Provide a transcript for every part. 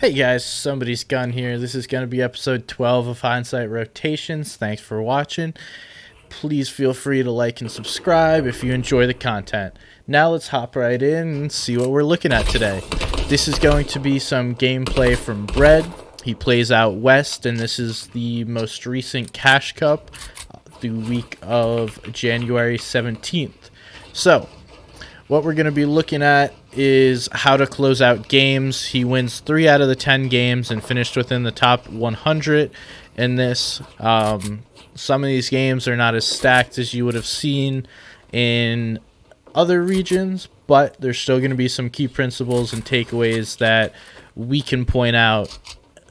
Hey guys, somebody's gun here. This is going to be episode 12 of Hindsight Rotations. Thanks for watching. Please feel free to like and subscribe if you enjoy the content. Now let's hop right in and see what we're looking at today. This is going to be some gameplay from Bread. He plays out west, and this is the most recent Cash Cup, the week of January 17th. So, what we're going to be looking at is how to close out games. He wins 3 out of the 10 games and finished within the top 100 in this. Some of these games are not as stacked as you would have seen in other regions, but there's still going to be some key principles and takeaways that we can point out,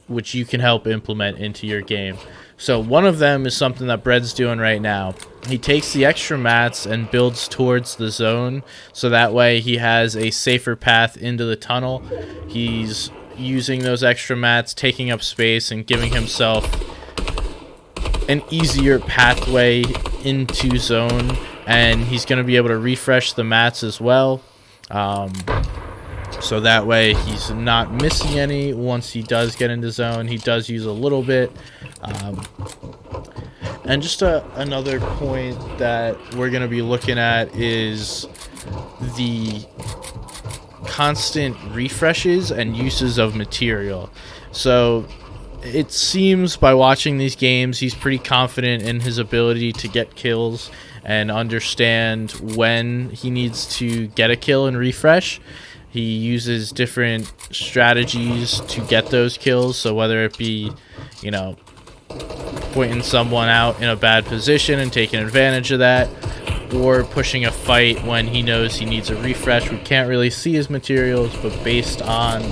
which you can help implement into your game. So one of them is something that Bread's doing right now. He takes the extra mats and builds towards the zone, so that way he has a safer path into the tunnel. He's using those extra mats, taking up space, and giving himself an easier pathway into zone, and he's going to be able to refresh the mats as well. So that way he's not missing any. Once he does get into zone, he does use a little bit. And just another point that we're going to be looking at is the constant refreshes and uses of material. So it seems by watching these games, he's pretty confident in his ability to get kills and understand when he needs to get a kill and refresh. He uses different strategies to get those kills. So whether it be, pointing someone out in a bad position and taking advantage of that, or pushing a fight when he knows he needs a refresh. We can't really see his materials, but based on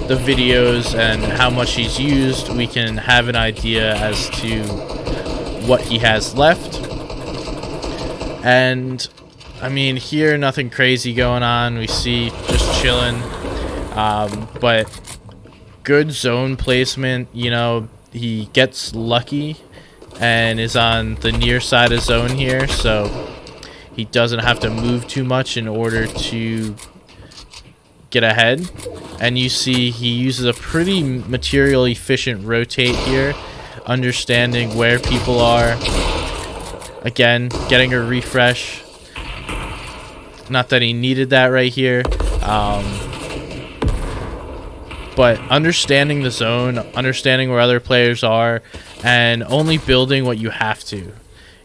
the videos and how much he's used, we can have an idea as to what he has left. And I mean, here nothing crazy going on. We see just chilling, but good zone placement. He gets lucky and is on the near side of zone here, so he doesn't have to move too much in order to get ahead. And you see he uses a pretty material efficient rotate here, understanding where people are. Again, getting a refresh. Not that he needed that right here. But understanding the zone, understanding where other players are, and only building what you have to.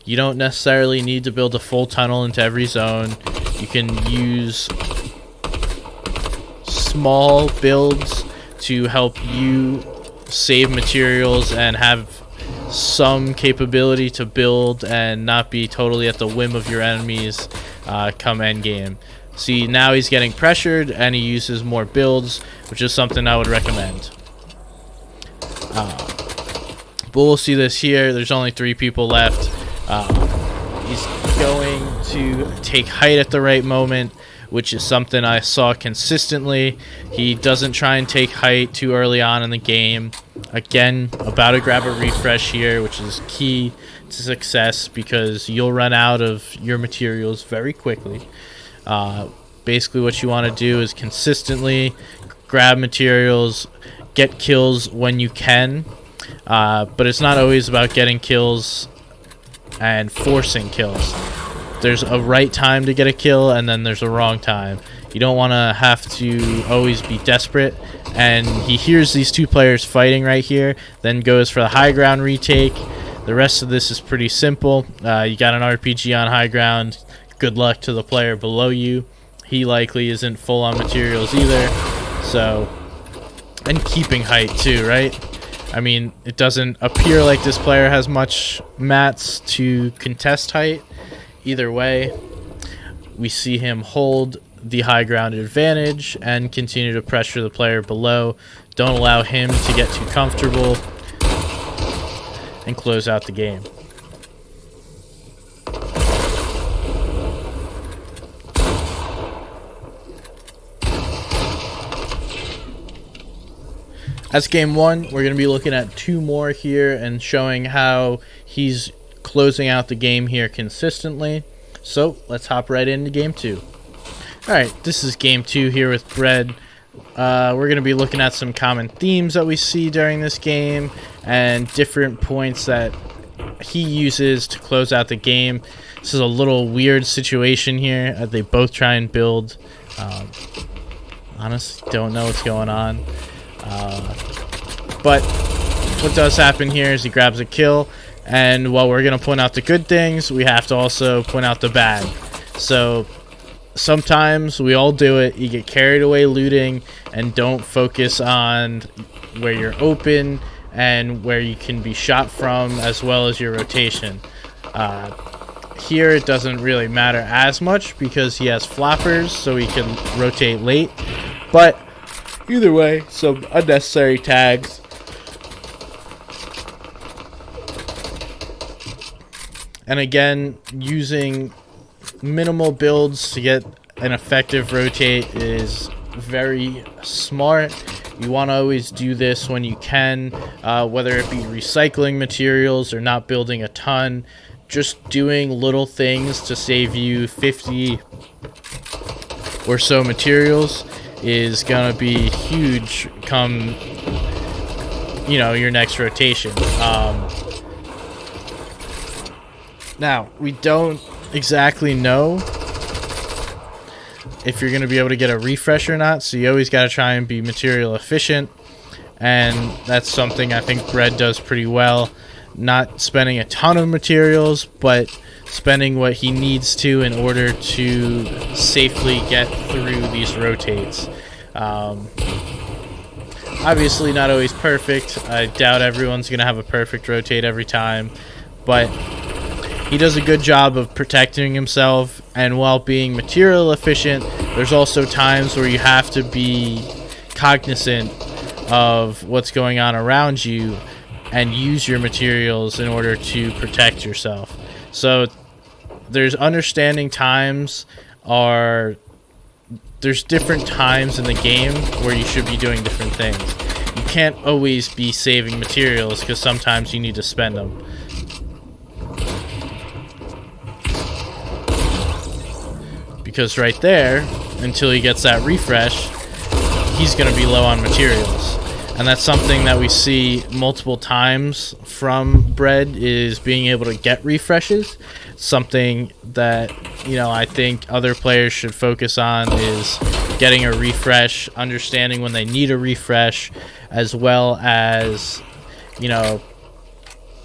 You don't necessarily need to build a full tunnel into every zone. You can use small builds to help you save materials and have some capability to build and not be totally at the whim of your enemies come endgame. See, now he's getting pressured and he uses more builds, which is something I would recommend. But we'll see this here. There's only 3 people left. He's going to take height at the right moment, which is something I saw consistently. He doesn't try and take height too early on in the game. Again, about to grab a refresh here, which is key to success because you'll run out of your materials very quickly. Basically what you want to do is consistently grab materials, get kills when you can, but it's not always about getting kills and forcing kills. There's a right time to get a kill, and then there's a wrong time. You don't want to have to always be desperate. And he hears these 2 players fighting right here, then goes for the high ground retake. The rest of this is pretty simple. You got an RPG on high ground. Good luck to the player below you. He likely isn't full on materials either. So, and keeping height too, right? I mean, it doesn't appear like this player has much mats to contest height. Either way, we see him hold the high ground advantage and continue to pressure the player below. Don't allow him to get too comfortable and close out the game. That's game 1. We're going to be looking at 2 more here and showing how he's closing out the game here consistently. So let's hop right into game 2. Alright, this is game 2 here with Bread. we're going to be looking at some common themes that we see during this game and different points that he uses to close out the game. This is a little weird situation here. They both try and build. Honestly, don't know what's going on. But what does happen here is he grabs a kill, and while we're going to point out the good things, we have to also point out the bad. So sometimes we all do it. You get carried away looting and don't focus on where you're open and where you can be shot from, as well as your rotation. Here it doesn't really matter as much because he has floppers, so he can rotate late. But either way, some unnecessary tags. And again, using minimal builds to get an effective rotate is very smart. You want to always do this when you can, whether it be recycling materials or not building a ton. Just doing little things to save you 50 or so materials is gonna be huge come, you know, your next rotation. Now, we don't exactly know if you're gonna be able to get a refresh or not, so you always gotta try and be material efficient, and that's something I think Bread does pretty well. Not spending a ton of materials, but spending what he needs to in order to safely get through these rotates. Obviously not always perfect. I doubt everyone's going to have a perfect rotate every time, but he does a good job of protecting himself, and while being material efficient, there's also times where you have to be cognizant of what's going on around you and use your materials in order to protect yourself. So there's understanding times there's different times in the game where you should be doing different things. You can't always be saving materials because sometimes you need to spend them. Because right there, until he gets that refresh, he's going to be low on materials. And that's something that we see multiple times from Bread, is being able to get refreshes. Something that, you know, I think other players should focus on is getting a refresh, understanding when they need a refresh, as well as, you know,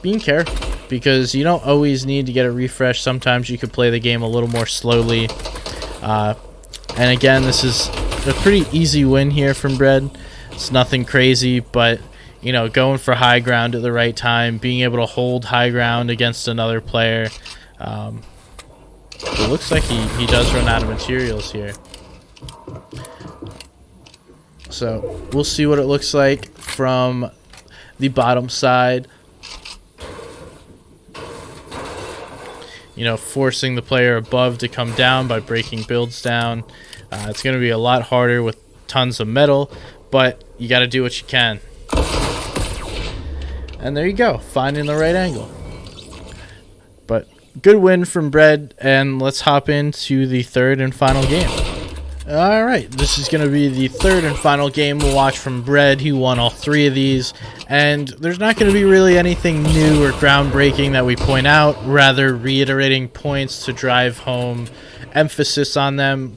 being careful, because you don't always need to get a refresh. Sometimes you could play the game a little more slowly. And again, this is a pretty easy win here from Bread. It's nothing crazy, but, you know, going for high ground at the right time, being able to hold high ground against another player. It looks like he does run out of materials here. So we'll see what it looks like from the bottom side. You know, forcing the player above to come down by breaking builds down. It's going to be a lot harder with tons of metal, but you got to do what you can. And there you go, finding the right angle. But good win from Bread, and let's hop into the third and final game. Alright, this is going to be the third and final game we'll watch from Bread. He won all three of these, and there's not going to be really anything new or groundbreaking that we point out, rather reiterating points to drive home emphasis on them.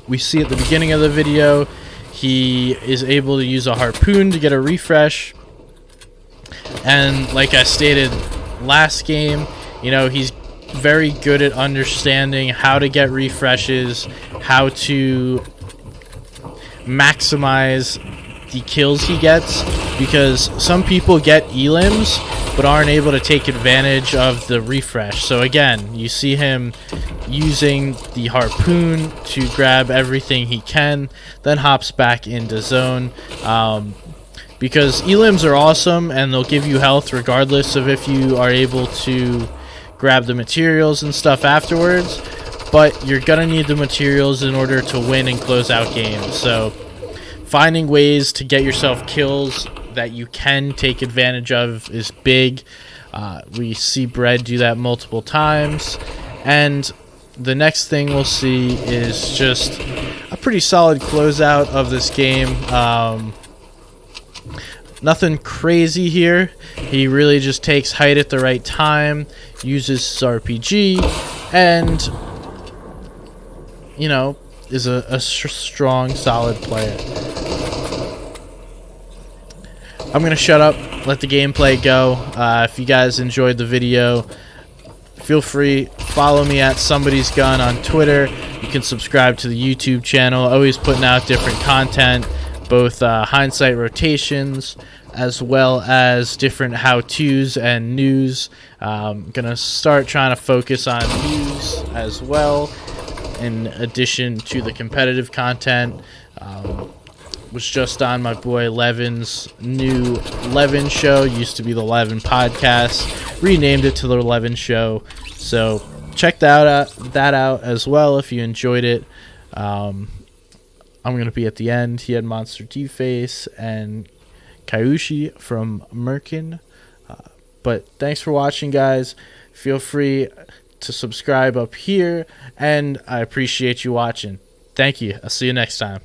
We see at the beginning of the video, he is able to use a harpoon to get a refresh, and like I stated last game, you know, he's very good at understanding how to get refreshes, how to maximize the kills he gets, because some people get elims but aren't able to take advantage of the refresh. So again, you see him using the harpoon to grab everything he can, then hops back into zone, because elims are awesome and they'll give you health regardless of if you are able to grab the materials and stuff afterwards, but you're gonna need the materials in order to win and close out games. So finding ways to get yourself kills that you can take advantage of is big. We see Bread do that multiple times, and the next thing we'll see is just a pretty solid closeout of this game. Nothing crazy here. He really just takes height at the right time, uses his RPG, and, you know, is a strong, solid player. I'm going to shut up, let the gameplay go. If you guys enjoyed the video, feel free, follow me at Somebody's Gun on Twitter. You can subscribe to the YouTube channel. Always putting out different content, both Hindsight Rotations as well as different how-tos and news. I'm going to start trying to focus on news as well, in addition to the competitive content. Was just on my boy Levin's new Levin show. Used to be the Levin podcast. Renamed it to the Levin show. So check that out as well if you enjoyed it. I'm going to be at the end. He had Monster D-Face and Kaiushi from Merkin. But thanks for watching, guys. Feel free to subscribe up here, and I appreciate you watching. Thank you. I'll see you next time.